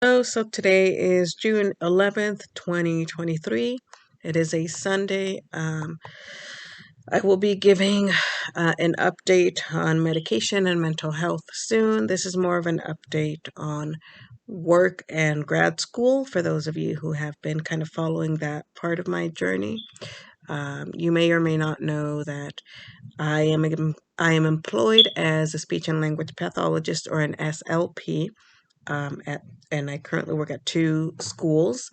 So today is June 11th, 2023. It is a Sunday. I will be giving an update on medication and mental health soon. This is more of an update on work and grad school for those of you who have been kind of following that part of my journey. You may or may not know that I am employed as a speech and language pathologist, or an SLP, and I currently work at two schools,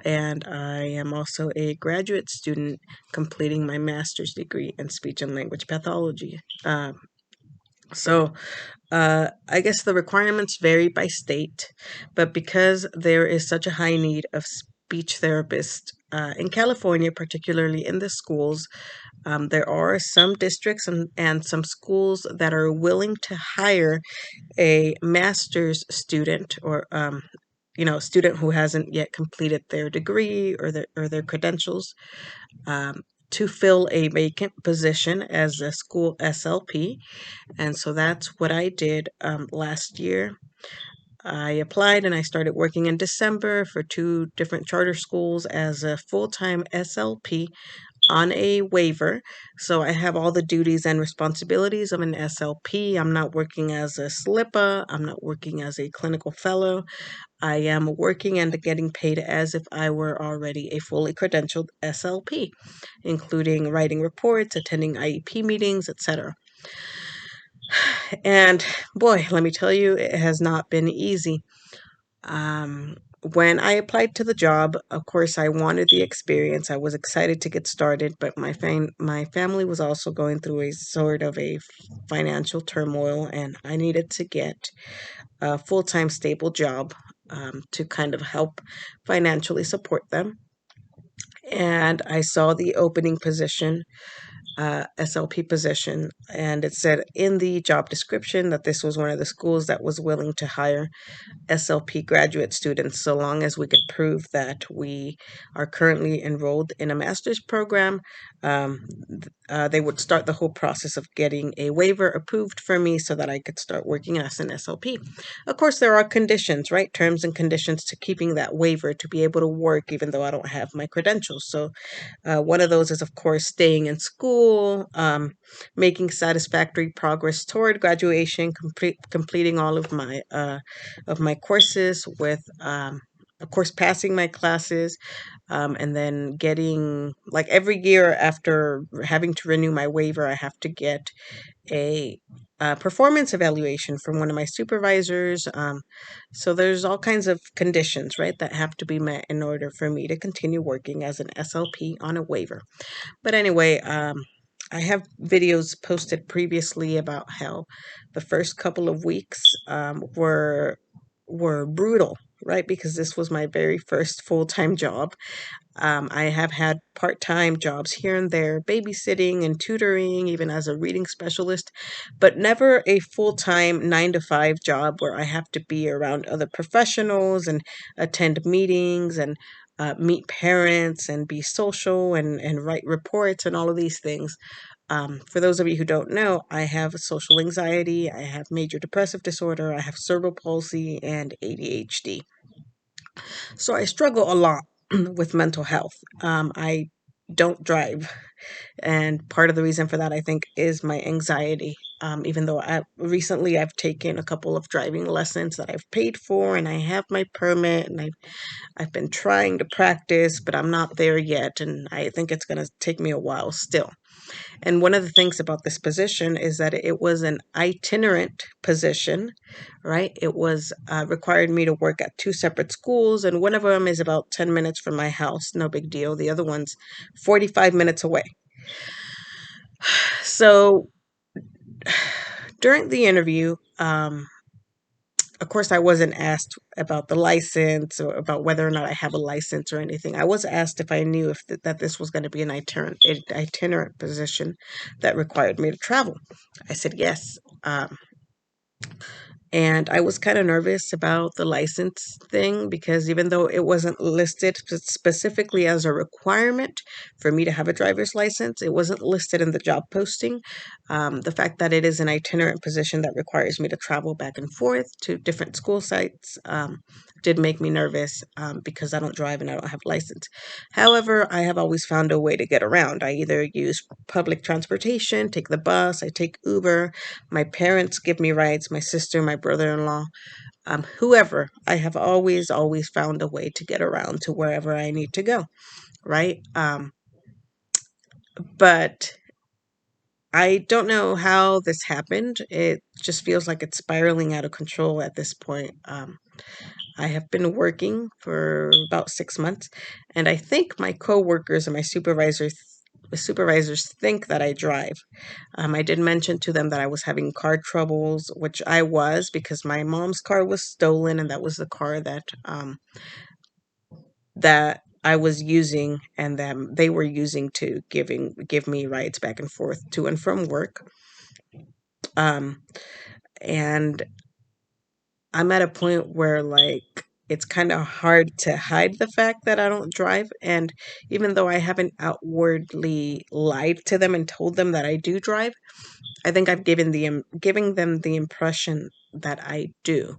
and I am also a graduate student completing my master's degree in speech and language pathology. I guess the requirements vary by state, but because there is such a high need of speech therapists in California, particularly in the schools, there are some districts and some schools that are willing to hire a master's student, or student who hasn't yet completed their degree or their credentials, um, to fill a vacant position as a school SLP. And so that's what I did last year. I applied and I started working in December for two different charter schools as a full-time SLP on a waiver. So I have all the duties and responsibilities of an SLP. I'm not working as a SLIPA. I'm not working as a clinical fellow. I am working and getting paid as if I were already a fully credentialed SLP, including writing reports, attending IEP meetings, etc. And boy, let me tell you, it has not been easy. When I applied to the job, of course, I wanted the experience. I was excited to get started, but my family was also going through a sort of a financial turmoil, and I needed to get a full-time stable job to kind of help financially support them. And I saw the opening position, SLP position, and it said in the job description that this was one of the schools that was willing to hire SLP graduate students, so long as we could prove that we are currently enrolled in a master's program. They would start the whole process of getting a waiver approved for me so that I could start working as an SLP. Of course, there are conditions, right? Terms and conditions to keeping that waiver to be able to work, even though I don't have my credentials. So one of those is, of course, staying in school, making satisfactory progress toward graduation, completing all of my courses with, of course, passing my classes, and then getting, like, every year after having to renew my waiver, I have to get a performance evaluation from one of my supervisors. So there's all kinds of conditions, right, that have to be met in order for me to continue working as an SLP on a waiver. But anyway, I have videos posted previously about how the first couple of weeks were brutal, right? Because this was my very first full-time job. I have had part-time jobs here and there, babysitting and tutoring, even as a reading specialist, but never a full-time 9 to 5 job where I have to be around other professionals and attend meetings and meet parents and be social and write reports and all of these things. For those of you who don't know, I have social anxiety, I have major depressive disorder, I have cerebral palsy, and ADHD. So I struggle a lot with mental health. I don't drive, and part of the reason for that, I think, is my anxiety. Even though I've taken a couple of driving lessons that I've paid for, and I have my permit, and I've been trying to practice, but I'm not there yet, and I think it's going to take me a while still. And one of the things about this position is that it was an itinerant position, right? It was required me to work at two separate schools, and one of them is about 10 minutes from my house, no big deal. The other one's 45 minutes away. So during the interview, of course, I wasn't asked about the license or about whether or not I have a license or anything. I was asked if I knew that this was going to be an itinerant position that required me to travel. I said yes. And I was kind of nervous about the license thing because even though it wasn't listed specifically as a requirement for me to have a driver's license, it wasn't listed in the job posting. The fact that it is an itinerant position that requires me to travel back and forth to different school sites did make me nervous because I don't drive and I don't have a license. However, I have always found a way to get around. I either use public transportation, take the bus, I take Uber. My parents give me rides, my sister, my brother-in-law, whoever. I have always found a way to get around to wherever I need to go, right? But I don't know how this happened. It just feels like it's spiraling out of control at this point. I have been working for about 6 months, and I think my coworkers and my supervisors think that I drive. I did mention to them that I was having car troubles, which I was because my mom's car was stolen, and that was the car that I was using, and that they were using to give me rides back and forth to and from work. Um, and I'm at a point where like it's kind of hard to hide the fact that I don't drive. And even though I haven't outwardly lied to them and told them that I do drive, I think I've giving them the impression that I do.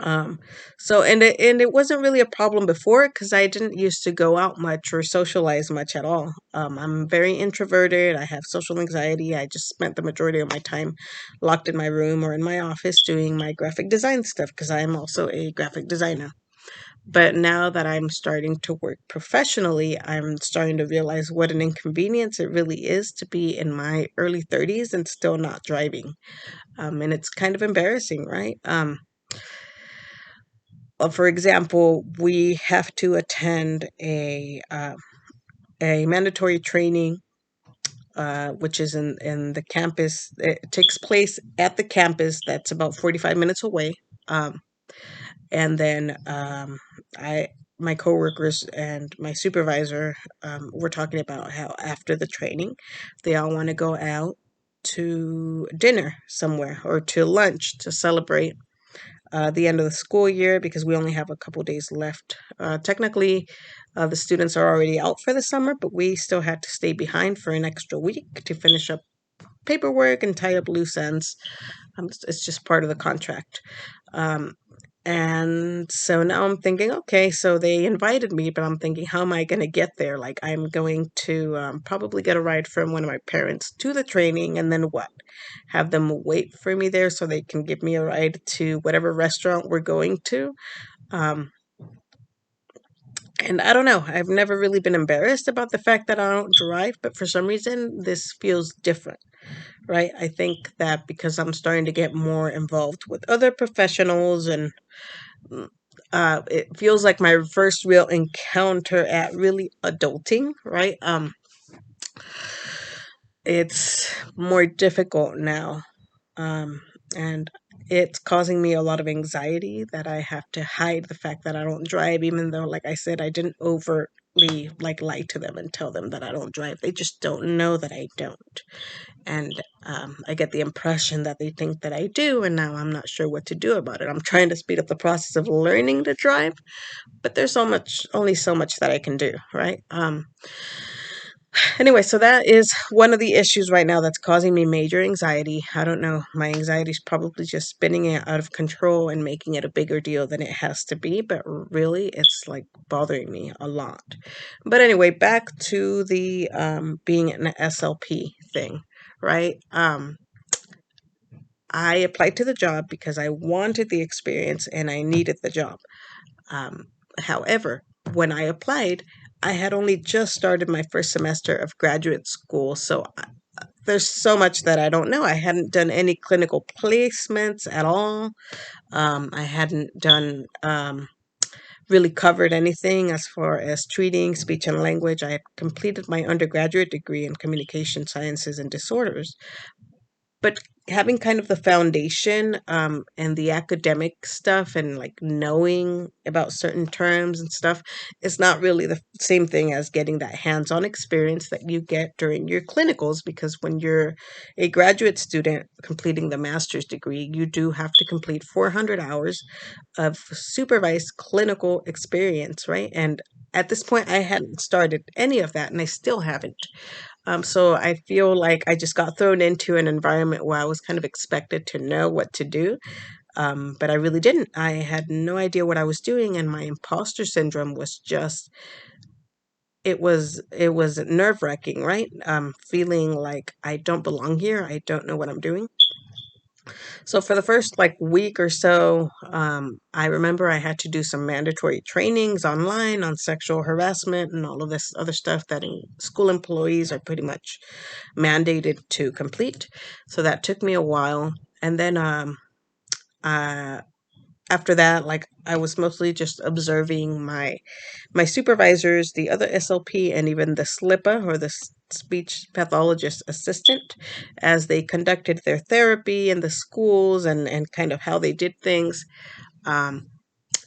Um, so it wasn't really a problem before because I didn't used to go out much or socialize much at all. I'm very introverted. I have social anxiety. I just spent the majority of my time locked in my room or in my office doing my graphic design stuff because I am also a graphic designer. But now that I'm starting to work professionally, I'm starting to realize what an inconvenience it really is to be in my early 30s and still not driving. And it's kind of embarrassing, right? For example, we have to attend a mandatory training, which is in the campus. It takes place at the campus that's about 45 minutes away. Um, and then I, my coworkers and my supervisor were talking about how after the training, they all want to go out to dinner somewhere or to lunch to celebrate the end of the school year because we only have a couple days left. Technically, the students are already out for the summer, but we still had to stay behind for an extra week to finish up paperwork and tie up loose ends. It's just part of the contract. Um, and so now I'm thinking, okay, so they invited me, but I'm thinking, how am I going to get there? Like, I'm going to probably get a ride from one of my parents to the training, and then what? Have them wait for me there so they can give me a ride to whatever restaurant we're going to. Um, and I don't know, I've never really been embarrassed about the fact that I don't drive, but for some reason, this feels different, right? I think that because I'm starting to get more involved with other professionals and Mm, it feels like my first real encounter at really adulting, right? It's more difficult now. Um, and it's causing me a lot of anxiety that I have to hide the fact that I don't drive, even though, like I said, I didn't overtly like lie to them and tell them that I don't drive. They just don't know that I don't. And I get the impression that they think that I do, and now I'm not sure what to do about it. I'm trying to speed up the process of learning to drive, but there's only so much that I can do, right? Anyway, so that is one of the issues right now that's causing me major anxiety. I don't know. My anxiety is probably just spinning it out of control and making it a bigger deal than it has to be, but really it's like bothering me a lot. But anyway, back to the being an SLP thing, right? I applied to the job because I wanted the experience and I needed the job. Um, However, when I applied, I had only just started my first semester of graduate school, so there's so much that I don't know. I hadn't done any clinical placements at all. I hadn't done really covered anything as far as treating speech and language. I had completed my undergraduate degree in communication sciences and disorders, but having kind of the foundation and the academic stuff and like knowing about certain terms and stuff is not really the same thing as getting that hands-on experience that you get during your clinicals, because when you're a graduate student completing the master's degree, you do have to complete 400 hours of supervised clinical experience, right? And at this point, I hadn't started any of that, and I still haven't. So I feel like I just got thrown into an environment where I was kind of expected to know what to do, but I really didn't. I had no idea what I was doing, and my imposter syndrome was just it was nerve-wracking, right? Feeling like I don't belong here, I don't know what I'm doing. So for the first like week or so, I remember I had to do some mandatory trainings online on sexual harassment and all of this other stuff that school employees are pretty much mandated to complete. So that took me a while. And then uh, after that, like I was mostly just observing my supervisors, the other SLP, and even the SLIPA, or the speech pathologist assistant, as they conducted their therapy in the schools, and kind of how they did things. Um,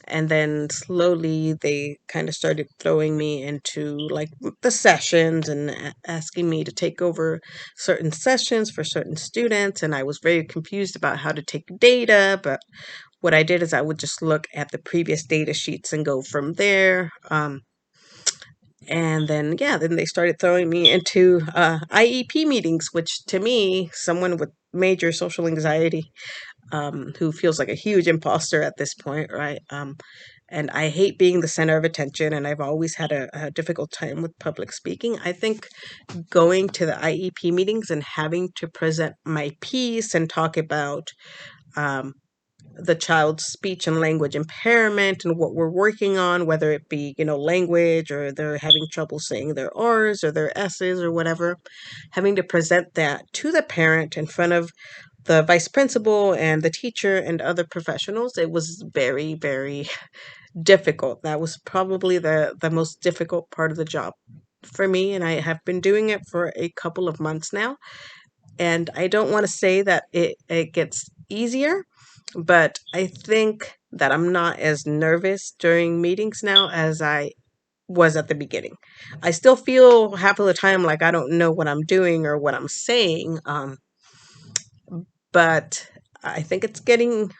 and then slowly they kind of started throwing me into like the sessions and asking me to take over certain sessions for certain students. And I was very confused about how to take data, but what I did is I would just look at the previous data sheets and go from there. And then, yeah, then they started throwing me into IEP meetings, which to me, someone with major social anxiety, who feels like a huge imposter at this point, right? And I hate being the center of attention, and I've always had a difficult time with public speaking. I think going to the IEP meetings and having to present my piece and talk about um, the child's speech and language impairment and what we're working on, whether it be, language, or they're having trouble saying their R's or their S's or whatever, having to present that to the parent in front of the vice principal and the teacher and other professionals, it was very, very difficult. That was probably the most difficult part of the job for me, and I have been doing it for a couple of months now. And I don't want to say that it gets easier, but I think that I'm not as nervous during meetings now as I was at the beginning. I still feel half of the time like I don't know what I'm doing or what I'm saying, but I think it's getting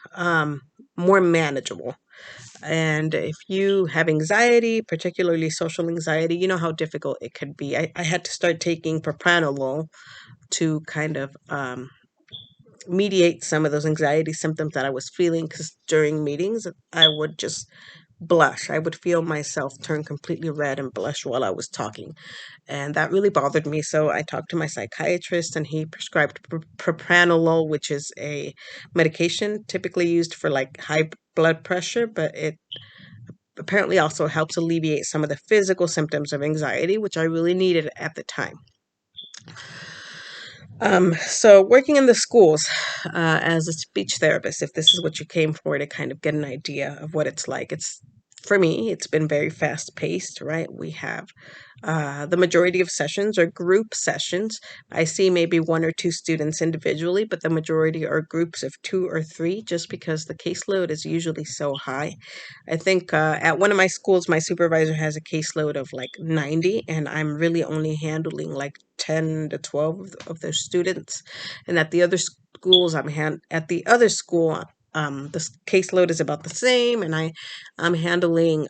more manageable. And if you have anxiety, particularly social anxiety, you know how difficult it could be. I had to start taking propranolol to kind of mediate some of those anxiety symptoms that I was feeling, because during meetings, I would just blush. I would feel myself turn completely red and blush while I was talking. And that really bothered me. So I talked to my psychiatrist, and he prescribed propranolol, which is a medication typically used for like high blood pressure, but it apparently also helps alleviate some of the physical symptoms of anxiety, which I really needed at the time. So working in the schools as a speech therapist, if this is what you came for, to kind of get an idea of what it's like, it's for me, it's been very fast paced, right? We have the majority of sessions are group sessions. I see maybe one or two students individually, but the majority are groups of two or three, just because the caseload is usually so high. I think at one of my schools, my supervisor has a caseload of like 90, and I'm really only handling like 10 to 12 of those students. And at the other schools, at the other school, the caseload is about the same, and I'm handling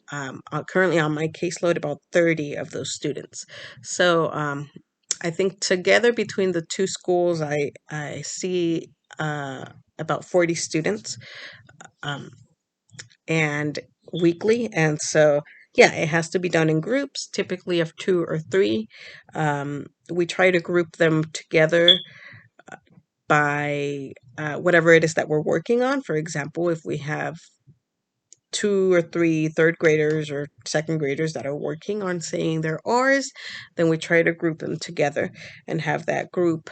currently on my caseload about 30 of those students. So I think together between the two schools, I see about 40 students. Um, and weekly. And so, yeah, it has to be done in groups, typically of two or three. We try to group them together by whatever it is that we're working on. For example, if we have two or three third graders or second graders that are working on saying their R's, then we try to group them together and have that group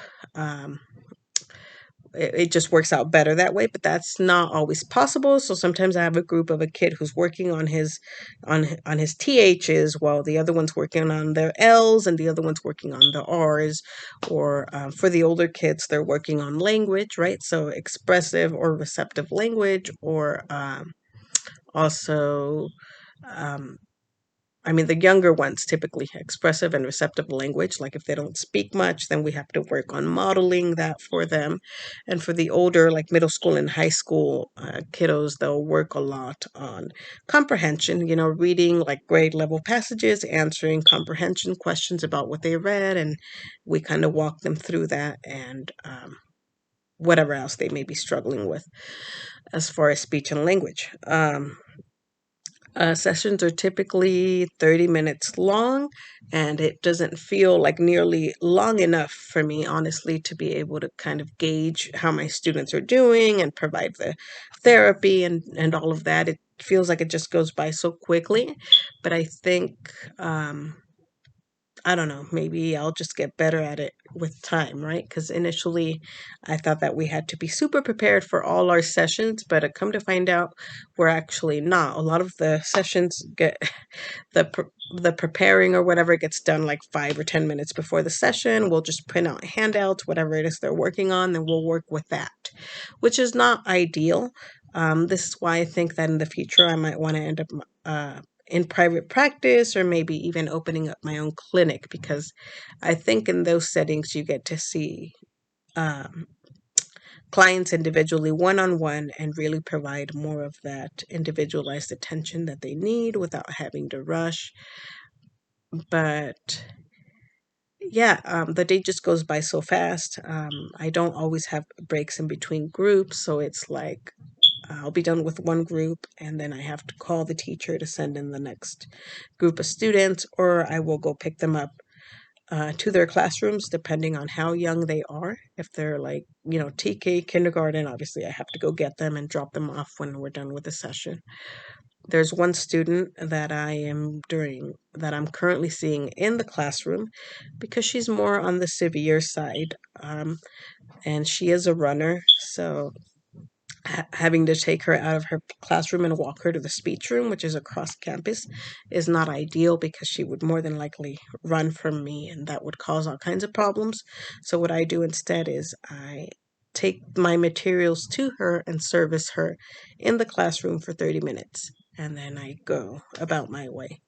it just works out better that way, but that's not always possible. So sometimes I have a group of a kid who's working on his ths, while the other one's working on their l's and the other one's working on the r's. Or for the older kids, they're working on language, right? So expressive or receptive language, or also um, I mean, the younger ones typically expressive and receptive language. Like if they don't speak much, then we have to work on modeling that for them. And for the older, like middle school and high school kiddos, they'll work a lot on comprehension, reading like grade level passages, answering comprehension questions about what they read. And we kind of walk them through that, and whatever else they may be struggling with as far as speech and language. Sessions are typically 30 minutes long, and it doesn't feel like nearly long enough for me, honestly, to be able to kind of gauge how my students are doing and provide the therapy and all of that. It feels like it just goes by so quickly, but I think I don't know, maybe I'll just get better at it with time, right? Because initially I thought that we had to be super prepared for all our sessions, but I come to find out we're actually not. A lot of the sessions get the preparing or whatever gets done like 5 or 10 minutes before the session. We'll just print out handouts, whatever it is they're working on, then we'll work with that, which is not ideal. This is why I think that in the future I might want to end up in private practice, or maybe even opening up my own clinic, because I think in those settings you get to see um, clients individually, one on one, and really provide more of that individualized attention that they need without having to rush. But yeah, the day just goes by so fast. I don't always have breaks in between groups, so it's like I'll be done with one group and then I have to call the teacher to send in the next group of students, or I will go pick them up to their classrooms depending on how young they are. If they're like, TK, kindergarten, obviously I have to go get them and drop them off when we're done with the session. There's one student that I'm currently seeing in the classroom because she's more on the severe side. And she is a runner, so having to take her out of her classroom and walk her to the speech room, which is across campus, is not ideal because she would more than likely run from me, and that would cause all kinds of problems. So, what I do instead is I take my materials to her and service her in the classroom for 30 minutes. And then I go about my way,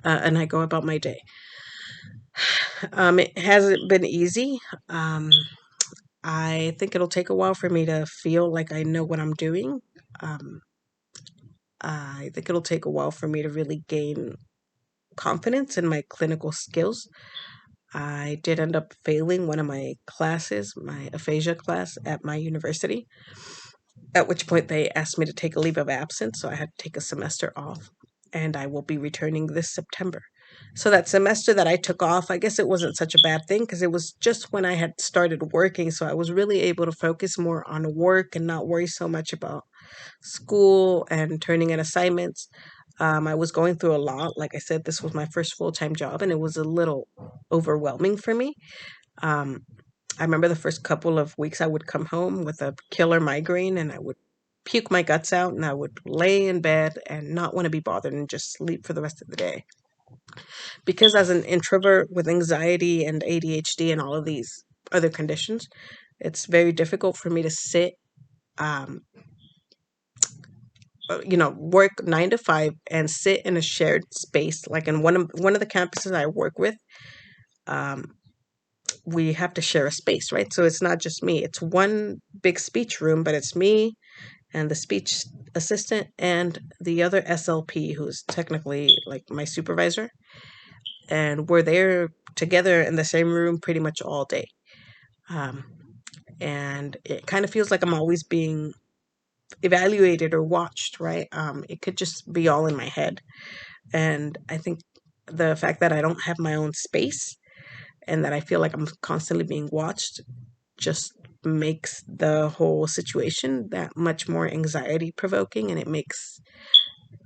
and I go about my day. It hasn't been easy. I think it'll take a while for me to feel like I know what I'm doing. Um, I think it'll take a while for me to really gain confidence in my clinical skills. I did end up failing one of my classes, my aphasia class at my university, at which point they asked me to take a leave of absence, so I had to take a semester off, and I will be returning this September. So that semester that I took off, I guess it wasn't such a bad thing because it was just when I had started working, so I was really able to focus more on work and not worry so much about school and turning in assignments. I was going through a lot. Like I said, this was my first full time job, and it was a little overwhelming for me. Um, I remember the first couple of weeks I would come home with a killer migraine, and I would puke my guts out, and I would lay in bed and not want to be bothered and just sleep for the rest of the day. Because as an introvert with anxiety and ADHD and all of these other conditions, it's very difficult for me to sit um, work 9 to 5 and sit in a shared space. Like in one of the campuses I work with, um, we have to share a space, right? So it's not just me. It's one big speech room, but it's me and the speech assistant and the other SLP, who's technically like my supervisor. And we're there together in the same room pretty much all day. Um, and it kind of feels like I'm always being evaluated or watched, right? It could just be all in my head. And I think the fact that I don't have my own space and that I feel like I'm constantly being watched just makes the whole situation that much more anxiety provoking. And it makes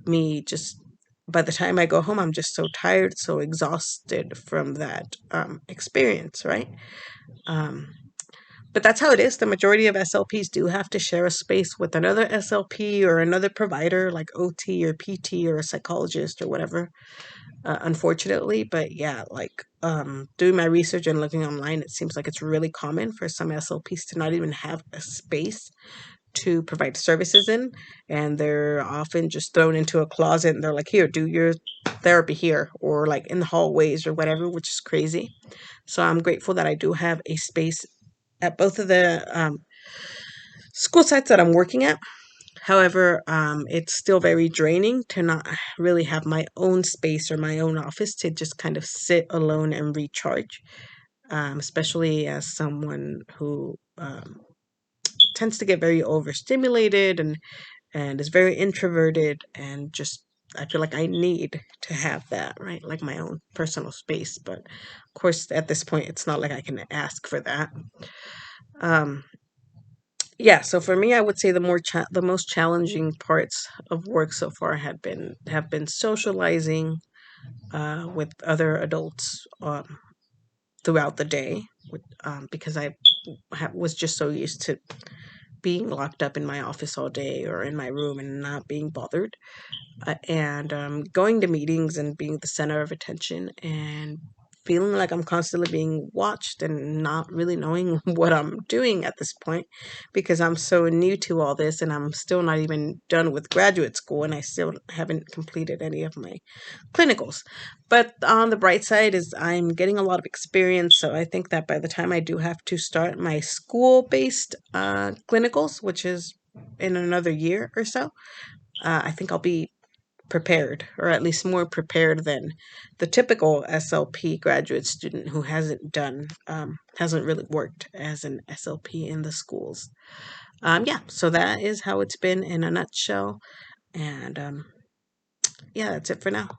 me just, by the time I go home, I'm just so tired, so exhausted from that experience, right? Um, But that's how it is. The majority of SLPs do have to share a space with another SLP or another provider like OT or PT or a psychologist or whatever, unfortunately. But yeah, like doing my research and looking online, it seems like it's really common for some SLPs to not even have a space to provide services in, and they're often just thrown into a closet and they're like, here, do your therapy here, or like in the hallways or whatever, which is crazy. So I'm grateful that I do have a space at both of the school sites that I'm working at. However, it's still very draining to not really have my own space or my own office to just kind of sit alone and recharge, especially as someone who tends to get very overstimulated and is very introverted, and just I feel like I need to have that, right? Like my own personal space. But of course, at this point, it's not like I can ask for that. Um, yeah, so for me, I would say the most challenging parts of work so far have been socializing with other adults throughout the day, because was just so used to being locked up in my office all day or in my room and not being bothered, and going to meetings and being the center of attention and feeling like I'm constantly being watched and not really knowing what I'm doing at this point because I'm so new to all this and I'm still not even done with graduate school and I still haven't completed any of my clinicals. But on the bright side is I'm getting a lot of experience, so I think that by the time I do have to start my school-based clinicals, which is in another year or so, I think I'll be prepared, or at least more prepared than the typical SLP graduate student who hasn't really worked as an SLP in the schools. Yeah, so that is how it's been in a nutshell. And yeah, that's it for now.